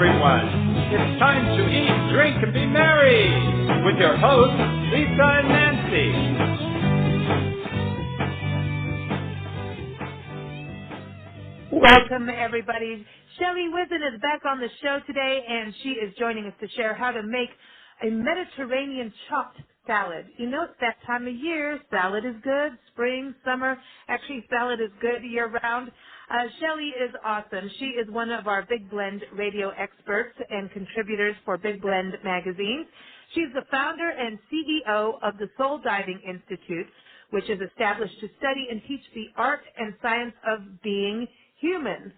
everyone. It's time to eat, drink, and be merry with your hosts, Lisa and Nancy. Welcome, everybody. Shelley Whizin is back on the show today, and she is joining us to share how to make a Mediterranean chopped salad. You know, it's that time of year. Salad is good. Spring, summer. Actually, salad is good year-round. Shelley is awesome. She is one of our Big Blend radio experts and contributors for Big Blend magazine. She's the founder and CEO of the Soul Diving Institute, which is established to study and teach the art and science of being human.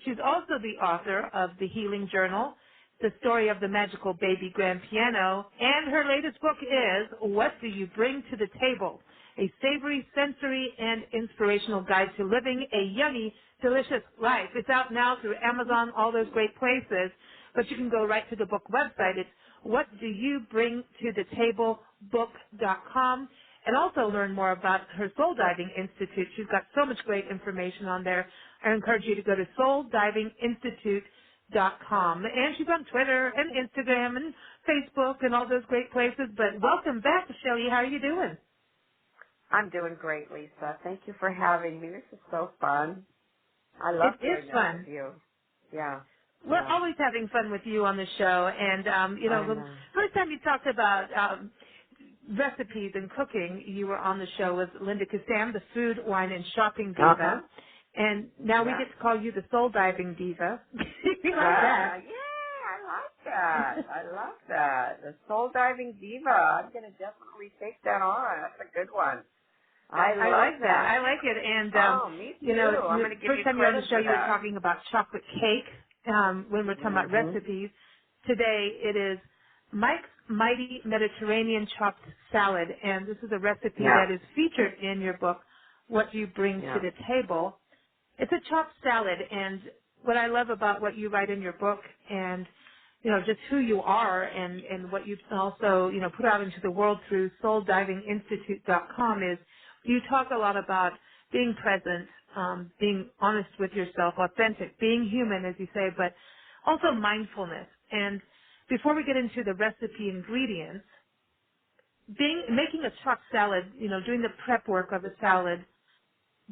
She's also the author of The Healing Journal, The Story of the Magical Baby Grand Piano, and her latest book is What Do You Bring to the Table? A savory, sensory, and inspirational guide to living a yummy, delicious life. It's out now through Amazon, all those great places, but you can go right to the book website. It's whatdoyoubringtothetablebook.com, and also learn more about her Soul Diving Institute. She's got so much great information on there. I encourage you to go to souldivinginstitute.com. And she's on Twitter and Instagram and Facebook and all those great places. But welcome back, Shelley. How are you doing? I'm doing great, Lisa. Thank you for having me. This is so fun. I love doing this with you. Yeah. We're always having fun with you on the show. And, the first time you talked about recipes and cooking, you were on the show with Linda Kassam, the food, wine, and shopping diva. Uh-huh. And now we get to call you the soul diving diva. You like that? Yeah, I like that. I love that. The soul diving diva. I'm going to definitely take that on. That's a good one. I like that. I like it. And, me too. I'm going to give first you time you were on the show, for you were that. talking about chocolate cake when we're talking about recipes. Today it is Mike's Mighty Mediterranean Chopped Salad, and this is a recipe that is featured in your book, What Do You Bring to the Table? It's a chopped salad, and what I love about what you write in your book and, just who you are and what you've also, put out into the world through souldivinginstitute.com is you talk a lot about being present, being honest with yourself, authentic, being human, as you say, but also mindfulness. And before we get into the recipe ingredients, making a chopped salad, doing the prep work of a salad,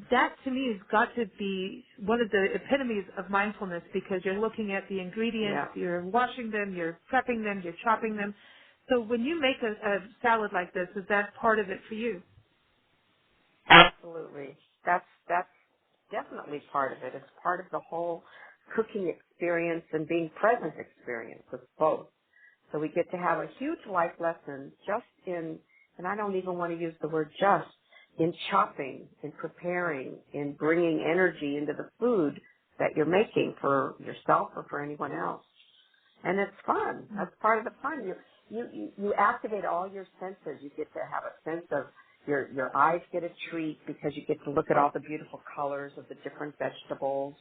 that to me has got to be one of the epitomes of mindfulness because you're looking at the ingredients, you're washing them, you're prepping them, you're chopping them. So when you make a salad like this, is that part of it for you? Absolutely. That's definitely part of it. It's part of the whole cooking experience and being present experience. It's both. So we get to have a huge life lesson just in, and I don't even want to use the word just, in chopping, in preparing, in bringing energy into the food that you're making for yourself or for anyone else. And it's fun. That's part of the fun. You activate all your senses. You get to have a sense of your eyes get a treat because you get to look at all the beautiful colors of the different vegetables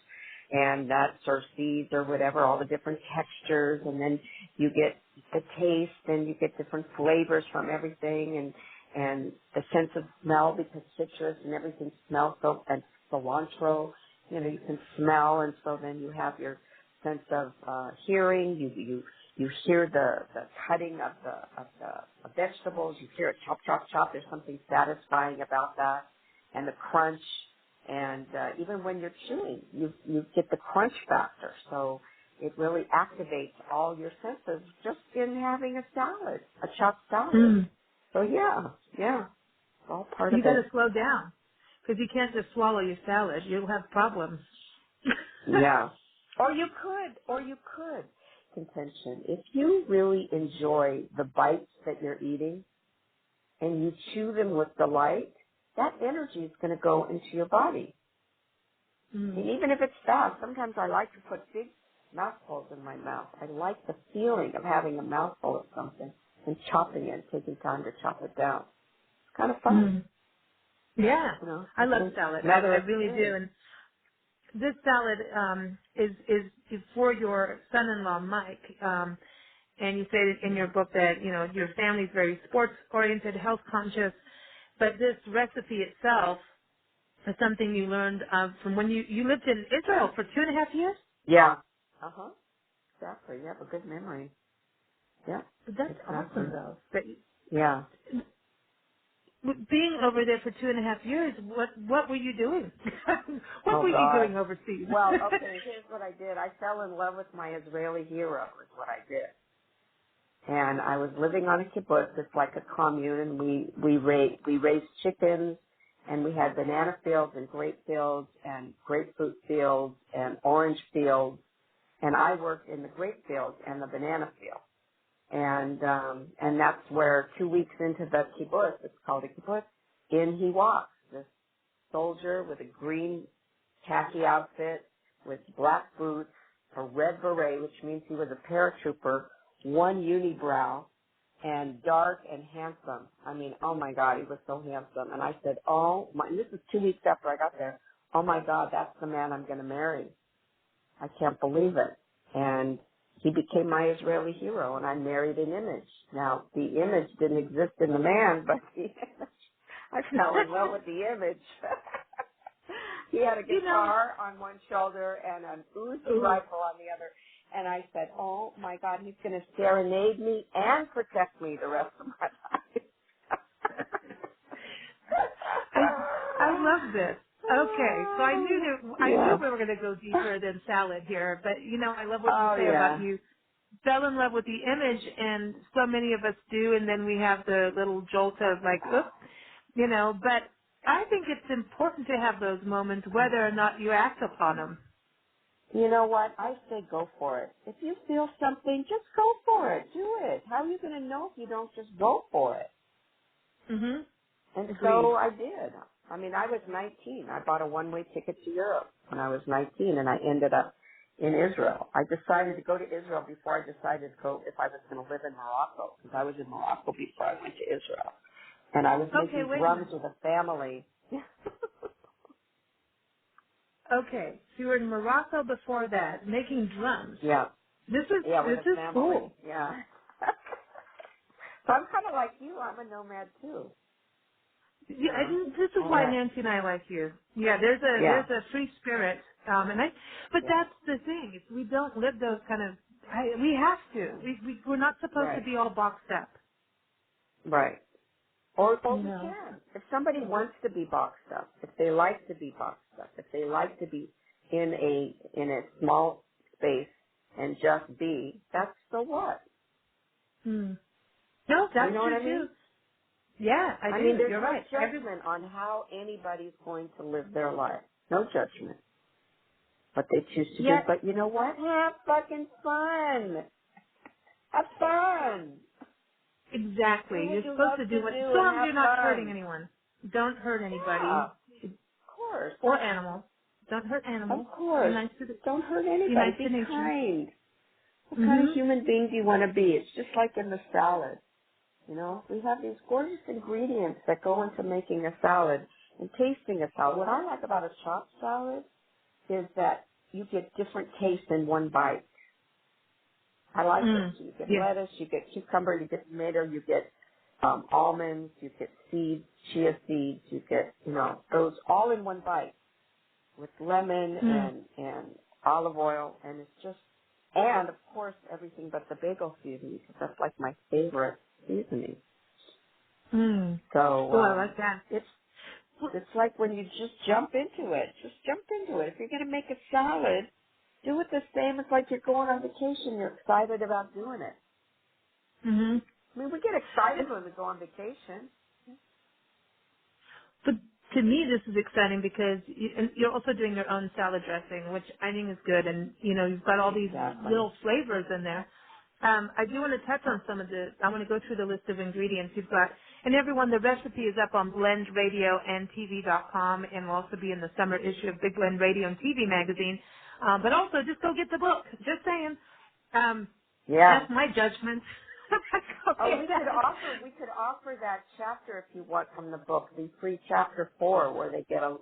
and nuts or seeds or whatever, all the different textures, and then you get the taste and you get different flavors from everything and the sense of smell because citrus and everything smells so, and cilantro, you can smell, and so then you have your sense of hearing. You hear the cutting of the vegetables. You hear it chop, chop, chop. There's something satisfying about that, and the crunch. And even when you're chewing, you get the crunch factor. So it really activates all your senses just in having a salad, a chopped salad. So yeah, it's all part of it. You got to slow down because you can't just swallow your salad. You'll have problems. Yeah. Or you could. Contention. If you really enjoy the bites that you're eating and you chew them with delight, that energy is going to go into your body. And even if it's fast, sometimes I like to put big mouthfuls in my mouth. I like the feeling of having a mouthful of something and chopping it, taking time to chop it down. It's kind of fun. Yeah. I love salad. I really do. And this salad is for your son-in-law, Mike. And you say in your book that, your family's very sports-oriented, health-conscious. But this recipe itself is something you learned from when you lived in Israel for 2.5 years? Yeah. Uh-huh. exactly. You have a good memory. Yeah, But that's exactly. awesome, though. But Yeah. being over there for 2.5 years, what were you doing? What Oh were you God. doing overseas? Well, okay. Here's what I did. I fell in love with my Israeli hero. Is what I did. And I was living on a kibbutz. It's like a commune, and we raised chickens, and we had banana fields and grape fields and grapefruit fields and orange fields, and I worked in the grape fields and the banana field. And that's where 2 weeks into the kibbutz, it's called a kibbutz, in he walks, this soldier with a green khaki outfit, with black boots, a red beret, which means he was a paratrooper, one unibrow, and dark and handsome. I mean, oh my God, he was so handsome. And I said, oh my, and this is 2 weeks after I got there, oh my God, that's the man I'm going to marry. I can't believe it. And he became my Israeli hero, and I married an image. Now, the image didn't exist in the man, but the image, I fell in love with the image. He had a guitar on one shoulder and an Uzi rifle on the other. And I said, oh, my God, he's going to serenade me and protect me the rest of my life. I love this. Okay, so I knew Yeah. we were going to go deeper than salad here, but I love what you Oh, say about yeah. you fell in love with the image, and so many of us do, and then we have the little jolt of like, oops, but I think it's important to have those moments whether or not you act upon them. You know what? I say go for it. If you feel something, just go for it. Do it. How are you going to know if you don't just go for it? Mhm. And Agreed. so I did. I mean, I was 19. I bought a one-way ticket to Europe when I was 19, and I ended up in Israel. I decided to go to Israel before I decided to go if I was going to live in Morocco, because I was in Morocco before I went to Israel. And I was Okay, making wait a drums minute. with a family. Okay, so you were in Morocco before that, making drums. Yeah. This is Yeah, with this a is family. cool. Yeah. So I'm kind of like you. I'm a nomad too. Yeah, You know. this is why Yeah. Nancy and I like you. Yeah, Yeah. there's a free spirit, but Yeah. that's the thing. Is we don't live those kind of. We have to. We're not supposed to Right. be all boxed up. Right. Or You we know. can. If somebody wants to be boxed up, if they like to be boxed up, if they like to be in a small space and just be, that's so what? Hmm. No, You that's know what true I too. mean? Yeah, I I mean, do. there's You're no right. judgment on how anybody's going to live their life. No judgment. What they choose to do. Yeah, But you know what? Have fucking fun. Have fun. Do exactly. what You're you supposed love to to do what, do so and long as have you're not hurting fun. anyone. Don't hurt Yeah. anybody Of course. or animals. Don't hurt Of animals. Be course. nice to the, Don't hurt be anybody. nice Be to nature. kind. What kind of Mhm. human being do you want to be? It's just like in the salad. You know, we have these gorgeous ingredients that go into making a salad and tasting a salad. What I like about a chopped salad is that you get different tastes in one bite. I like it. Mm. So you get Yeah. lettuce, you get cucumber, you get tomato, you get almonds, you get seeds, chia seeds, you get, those all in one bite with lemon Mm. and olive oil, and it's just, and of course everything but the bagel seasoning, because that's like my favorite seasoning. Mm. So Oh, I like that. it's like when you just jump into it. Just jump into it. If you're going to make a salad, do it the same as like you're going on vacation. You're excited about doing it. Mhm. I mean, we get excited when we go on vacation. But to me, this is exciting because and you're also doing your own salad dressing, which I think is good, and you've got all these Exactly. little flavors in there. I do want to touch on some of the. I want to go through the list of ingredients you've got, and everyone, the recipe is up on blendradioandtv.com, and will also be in the summer issue of Big Blend Radio and TV magazine. But also, just go get the book. Just saying. Yeah. That's my judgment. Go Oh, get that. we could offer that chapter if you want from the book, the free chapter 4, where they get a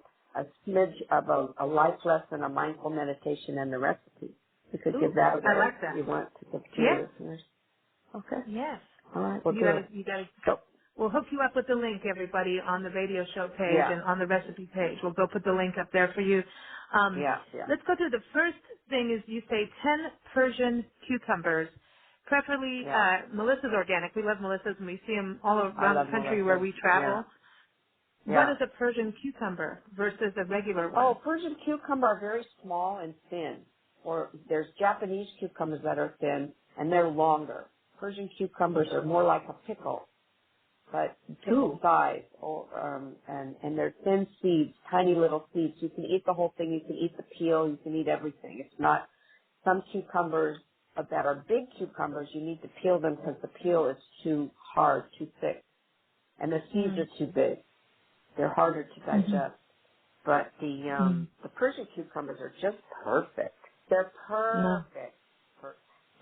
smidge of a life lesson, a mindful meditation, and the recipe. We could give Ooh, that I away like if that. you want to give to Yeah. your listeners. Okay. Yes. All right, we'll do it. You gotta, So, we'll hook you up with the link, everybody, on the radio show page yeah. and on the recipe page. We'll go put the link up there for you. Yeah, yeah. Let's go through the first thing is you say 10 Persian cucumbers, preferably Yeah. Melissa's organic. We love Melissa's and we see them all I around love the country where molasses. we Yeah. travel. What Yeah. is a Persian cucumber versus a regular one? Oh, Persian cucumber are very small and thin. Or there's Japanese cucumbers that are thin and they're longer. Persian cucumbers are more like a pickle, but pickle size. Or and they're thin seeds, tiny little seeds. You can eat the whole thing. You can eat the peel. You can eat everything. It's not some cucumbers that are big cucumbers. You need to peel them because the peel is too hard, too thick, and the seeds are too big. They're harder to digest. But the Persian cucumbers are just perfect. They're perfect,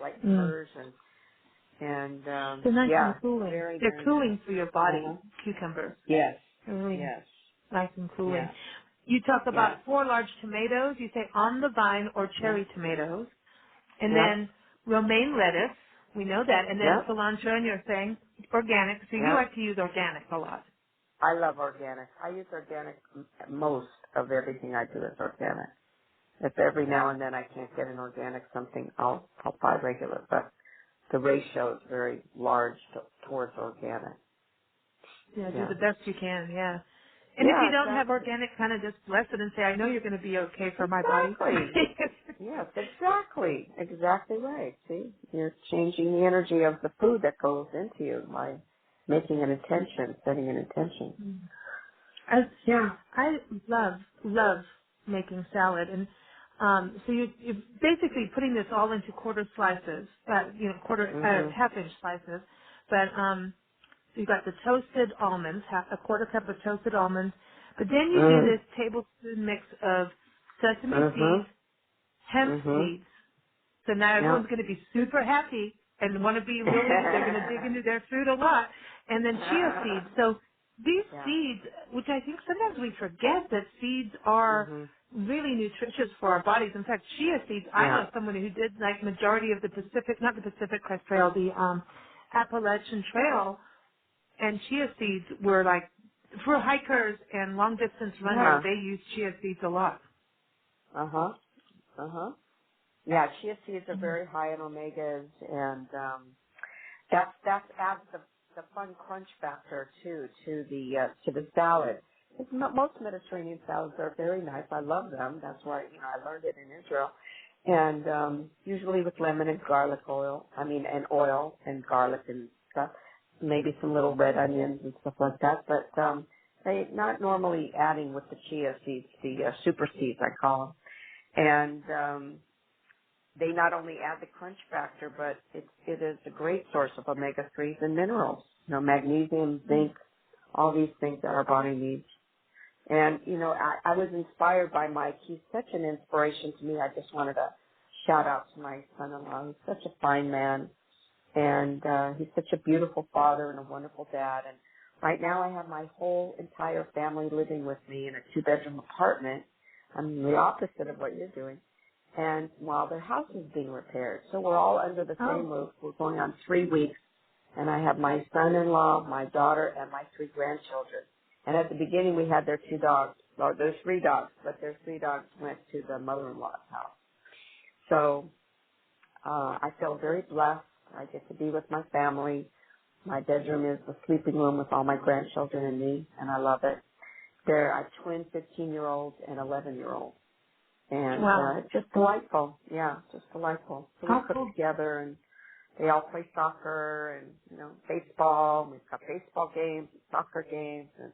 like Persian, and They're nice and yeah, cooling. very They're very nice. cooling for your body, cucumbers. Yes, They're really yes, nice and cooling. yeah, You talk yeah, about 4 large tomatoes. You say on the vine or yeah, cherry tomatoes. And yeah, then romaine lettuce. We know that. And then yeah, cilantro, and you're saying organic. So you yeah. like to use organic a lot. I love organic. I use organic. Most of everything I do is organic. If every now and then I can't get an organic something, I'll buy regular. But the ratio is very large towards organic. Yeah, do Yeah. the best you can, yeah. And if you Yeah, don't have exactly. organic, kind of just bless it and say, I know you're going to be okay for my body. Exactly. Yes, exactly. Exactly right. See, you're changing the energy of the food that goes into you by making an intention, setting an intention. I, Yeah. I love making salad. And so you're basically putting this all into quarter slices, Mhm. half-inch slices. But so you got the toasted almonds, a quarter cup of toasted almonds. But then you do Mhm. this tablespoon mix of sesame seeds, Mhm. hemp Mhm. seeds. So now Yeah. everyone's going to be super happy and want to be really, they're going to dig into their food a lot. And then chia seeds. So these Yeah. seeds, which I think sometimes we forget that seeds are Mhm. really nutritious for our bodies. In fact, chia seeds, I know Yeah. someone who did like majority of the Pacific, not the Pacific Crest Trail, the Appalachian Trail, and chia seeds were like, for hikers and long distance runners, Yeah. they use chia seeds a lot. Uh huh. Uh huh. Yeah. Chia seeds are very high in omegas, and that adds the fun crunch factor too to the salad. Most Mediterranean salads are very nice. I love them. That's why I learned it in Israel, and usually with lemon and garlic oil. And oil and garlic and stuff. Maybe some little red onions and stuff like that. But they not normally adding with the chia seeds, the super seeds I call them, and they not only add the crunch factor, but it is a great source of omega-3s and minerals. Magnesium, zinc, all these things that our body needs. And, I was inspired by Mike. He's such an inspiration to me. I just wanted to shout out to my son-in-law. He's such a fine man. And he's such a beautiful father and a wonderful dad. And right now I have my whole entire family living with me in a 2-bedroom apartment. I'm the opposite of what you're doing. And while their house is being repaired. So we're all under the same roof. We're going on 3 weeks. And I have my son-in-law, my daughter, and my 3 grandchildren. And at the beginning we had their 2 dogs. Well, there's 3 dogs, but their 3 dogs went to the mother-in-law's house. So I feel very blessed. I get to be with my family. My bedroom is the sleeping room with all my grandchildren and me, and I love it. They're a twin 15-year-old and 11-year-old. And Wow. it's just delightful. Yeah, just delightful. So we How cook cool. together, and they all play soccer and, baseball. We've got baseball games, soccer games, and,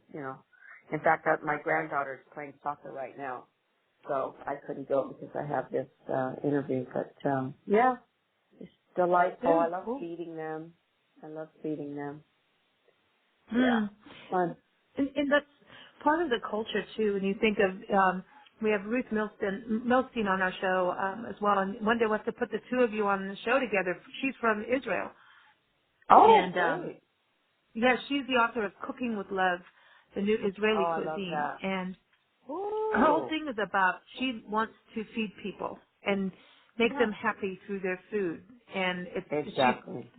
In fact, my granddaughter is playing soccer right now. So I couldn't go because I have this interview. But, yeah, it's delightful. I Very love cool. feeding them. Yeah, Mm. fun. And that's part of the culture too. When you think of, we have Ruth Milstein on our show as well, and one day we'll have to put the 2 of you on the show together. She's from Israel, Oh, and great. yeah, she's the author of Cooking with Love, the new Oh, Israeli I love cuisine, that. and her whole Ooh. thing is about she wants to feed people and make Yeah. them happy through their food, and she Exactly.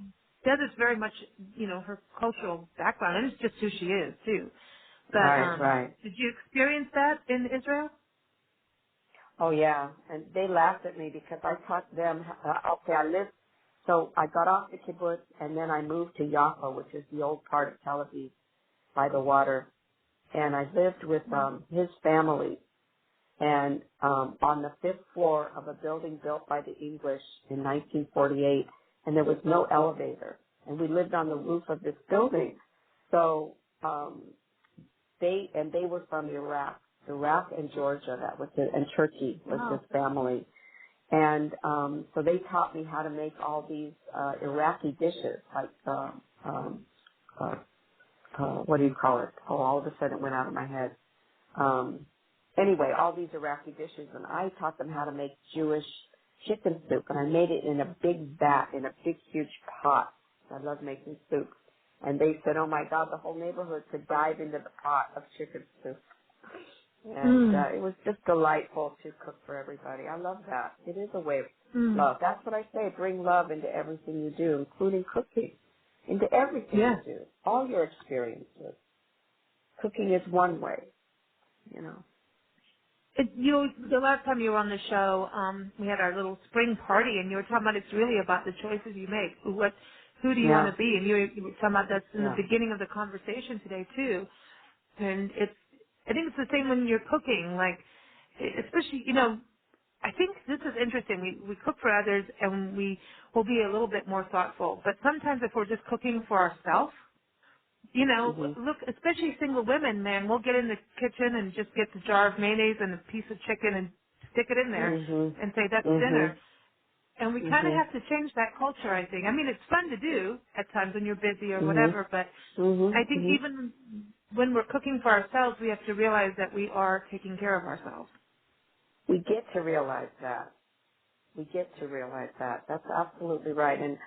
does it very much, her cultural background, and it's just who she is too. But Right, right. did you experience that in Israel? Oh yeah, and they laughed at me because I taught them. Okay, so I got off the kibbutz and then I moved to Jaffa, which is the old part of Tel Aviv by the water, and I lived with his family, and on the 5th floor of a building built by the English in 1948, and there was no elevator, and we lived on the roof of this building. So they were from Iraq and Georgia. That was it, and Turkey was his family. And so they taught me how to make all these Iraqi dishes, like what do you call it? Oh, all of a sudden it went out of my head. Anyway, all these Iraqi dishes, and I taught them how to make Jewish chicken soup, and I made it in a big vat, in a big, huge pot. I love making soup. And they said, oh my God, the whole neighborhood could dive into the pot of chicken soup. And it was just delightful to cook for everybody. I love that. It is a way of love. That's what I say. Bring love into everything you do, including cooking. Into everything you do. All your experiences. Cooking is one way, you know. The last time you were on the show, we had our little spring party, and you were talking about it's really about the choices you make. Who do you want to be? And you were talking about that's in the beginning of the conversation today, too. And I think it's the same when you're cooking, like, especially, I think this is interesting. We cook for others and we will be a little bit more thoughtful. But sometimes if we're just cooking for ourselves, look, especially single women, man, we'll get in the kitchen and just get the jar of mayonnaise and a piece of chicken and stick it in there and say that's dinner. And we kind of have to change that culture, I think. I mean, it's fun to do at times when you're busy or whatever, but I think even when we're cooking for ourselves, we have to realize that we are taking care of ourselves. We get to realize that. That's absolutely right. And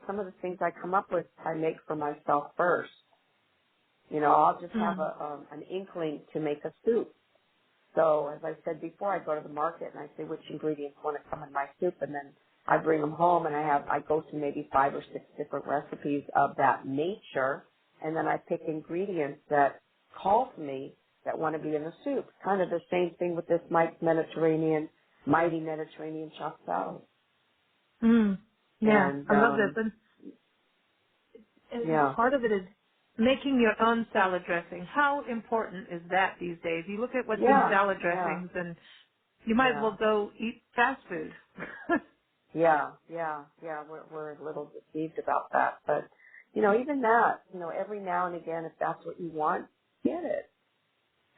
some of the things I come up with, I make for myself first. I'll just have an inkling to make a soup. So as I said before, I go to the market and I say which ingredients want to come in my soup, and then I bring them home and I go to maybe 5 or 6 different recipes of that nature, and then I pick ingredients that call to me that want to be in the soup. Kind of the same thing with this Mighty Mediterranean chopped salad. Yeah, and, I love this. And part of it is making your own salad dressing. How important is that these days? You look at what's in salad dressings, and you might as well go eat fast food. We're a little deceived about that, but even that, every now and again, if that's what you want, get it.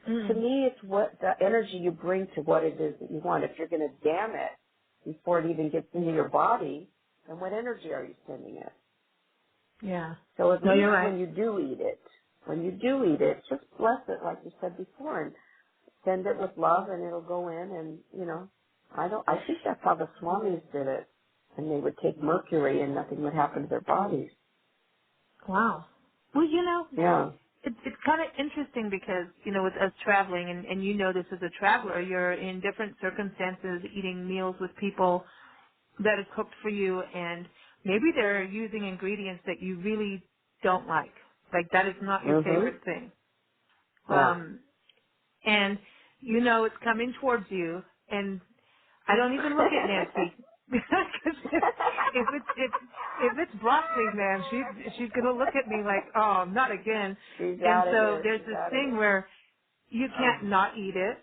To me, it's what the energy you bring to what it is that you want. If you're going to damn it before it even gets into your body, then what energy are you sending it? Yeah. So at least when you do eat it, just bless it like you said before, and send it with love, and it'll go in. And I think that's how the Swamis did it, and they would take mercury, and nothing would happen to their bodies. Wow. Well, it's kind of interesting because with us traveling, and this as a traveler, you're in different circumstances, eating meals with people that is cooked for you, and maybe they're using ingredients that you really don't like. Like that is not your favorite thing. And it's coming towards you, and I don't even look at Nancy because if it's broccoli, man, she's gonna look at me like, oh, not again. And so there's this thing where you can't not eat it,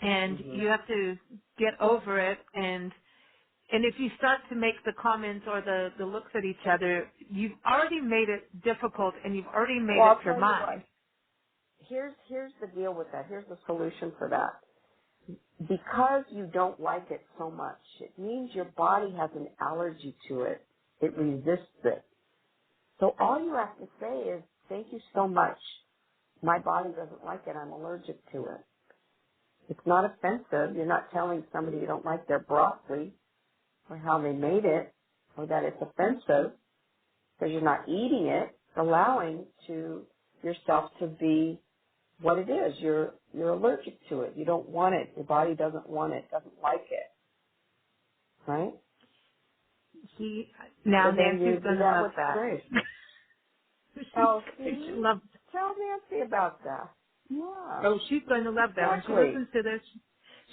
and you have to get over it. And if you start to make the comments or the looks at each other, you've already made it difficult, and you've already made it your mind. Here's the deal with that. Here's the solution for that. Because you don't like it so much, it means your body has an allergy to it. It resists it. So all you have to say is, thank you so much. My body doesn't like it. I'm allergic to it. It's not offensive. You're not telling somebody you don't like their broccoli or how they made it, or that it's offensive, because you're not eating it. It's allowing yourself to be what it is. You're allergic to it. You don't want it. Your body doesn't want it, doesn't like it. Right? Now so Nancy's going to love that. Tell Nancy about that. Yeah. Oh, she's going to love that. Exactly. When she listens to this,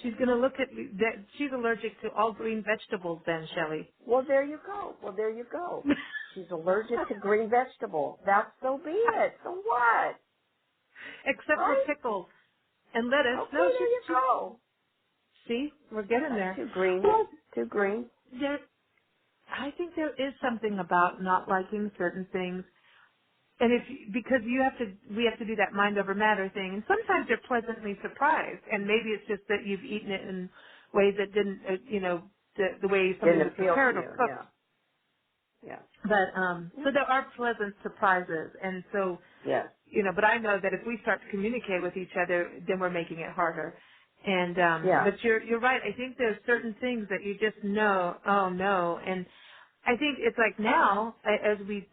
She's going to look at that. She's allergic to all green vegetables then, Shelley. Well, there you go. She's allergic to green vegetables. That's so be it. So what? Except for Right? pickles and lettuce. Okay, No, there you go. see, we're getting That's there. too green. Well, Too green. I think there is something about not liking certain things. And because we have to do that mind over matter thing. And sometimes you're pleasantly surprised. And maybe it's just that you've eaten it in ways that didn't, the way something Didn't was appeal to prepared or you. cooked. Yeah. But so there are pleasant surprises, and so Yes. But I know that if we start to communicate with each other, then we're making it harder. And Yeah. but you're right. I think there's certain things that you just know. Oh no, and I think it's like now as we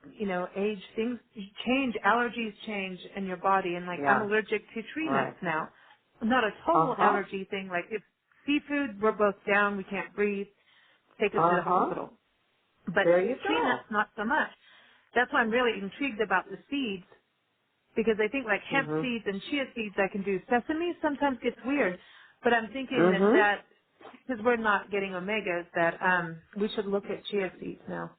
age, things change, allergies change in your body, and like I'm Yeah. allergic to tree nuts Right. now. Not a total Uh-huh. allergy thing. Like if seafood, we're both down, we can't breathe, take us to the Uh-huh. hospital. But There you tree go. nuts, not so much. That's why I'm really intrigued about the seeds, because I think like hemp Mhm. seeds and chia seeds I can do. Sesame sometimes gets weird, but I'm thinking Mhm. that because we're not getting omegas, that we should look at chia seeds now.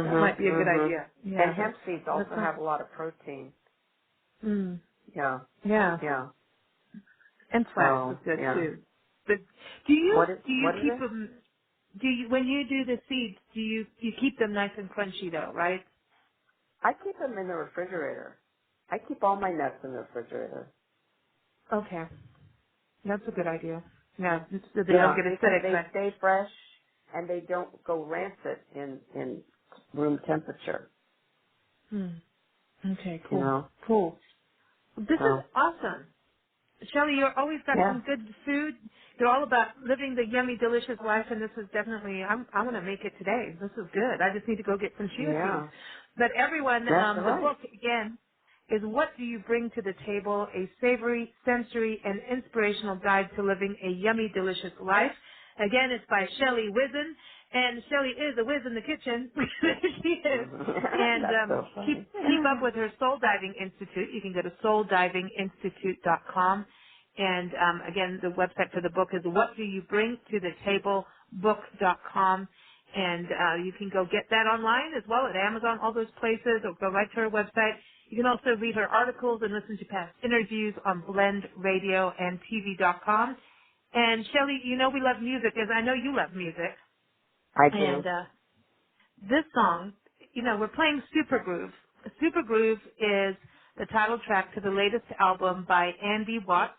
That Mhm. might be a good Mhm. idea. Yeah, And hemp seeds that's also not. have a lot of protein. Mm, Yeah. yeah, Yeah. and flax is So good yeah. too. But do you What is keep it? them? Do you when you do the seeds? Do you keep them nice and crunchy though, right? I keep them in the refrigerator. I keep all my nuts in the refrigerator. Okay, that's a good idea. Yeah, so they don't Yeah, get because acidic. they Right? stay fresh and they don't go rancid in room temperature. Hmm. Okay, You cool. know. Cool. This is So awesome. Shelley, you're always got yeah. some good food. You're all about living the yummy, delicious life, and this is definitely, I want to make it today. This is good. I just need to go get some chia seeds. Yeah. But everyone, That's the right. book, again, is What Do You Bring to the Table? A savory, sensory, and inspirational guide to living a yummy, delicious life. Again, it's by Shelley Whizin, and Shelley is a whiz in the kitchen. She is. And That's so funny. keep up with her Soul Diving Institute. You can go to souldivinginstitute.com. And again, the website for the book is What Do You Bring to the Table book.com. And you can go get that online as well at Amazon, all those places, or go right to her website. You can also read her articles and listen to past interviews on blendradioandtv.com. And Shelley, you know we love music, as I know you love music. I And do. this song, we're playing Supergroove. Supergroove is the title track to the latest album by Andy Watts.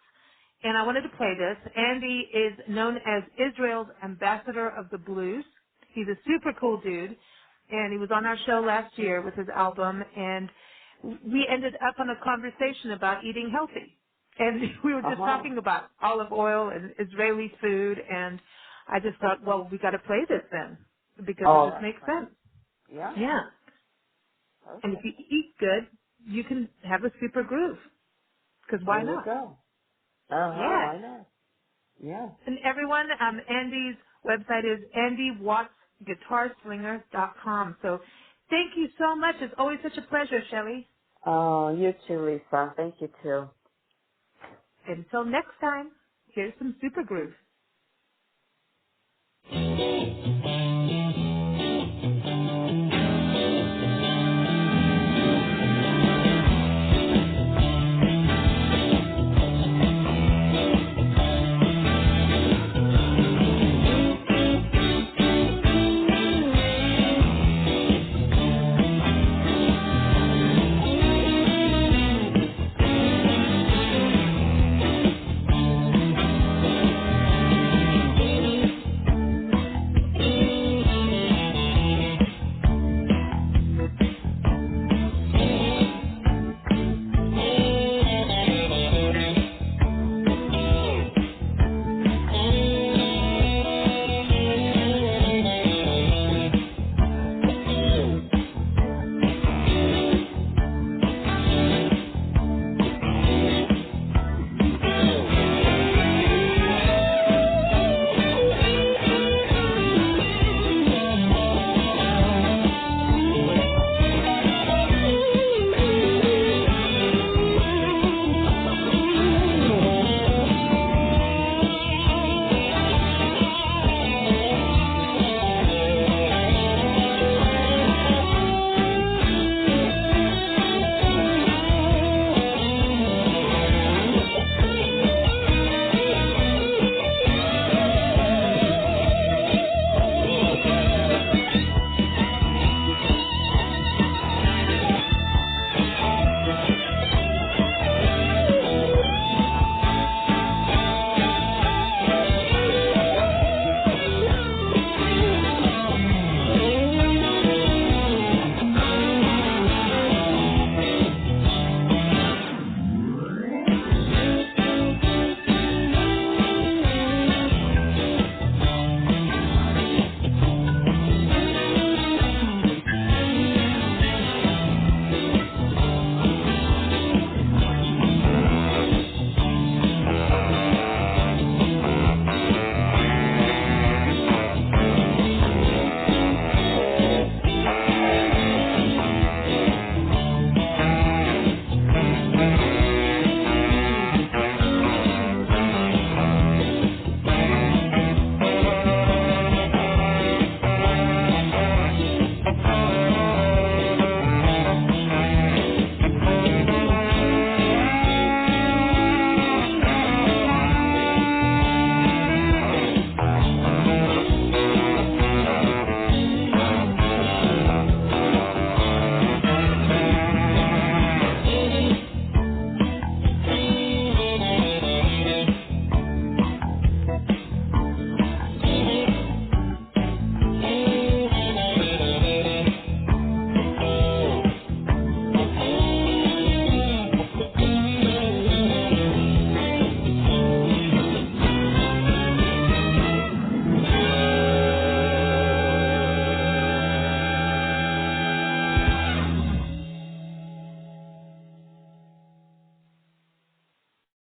And I wanted to play this. Andy is known as Israel's ambassador of the blues. He's a super cool dude. And he was on our show last year with his album. And we ended up on a conversation about eating healthy. And we were just Uh-huh. talking about olive oil and Israeli food. And I just thought, well, we got to play this then because it Oh, just that's makes funny. sense. Yeah. Yeah. And if Perfect. you eat good, you can have a super groove. Because why There you not? go. Uh-huh. Yeah. Why not? Yeah. And everyone, Andy's website is andywattsguitarslinger.com. So thank you so much. It's always such a pleasure, Shelley. Oh, you too, Lisa. Thank you too. Until next time, here's some super groove.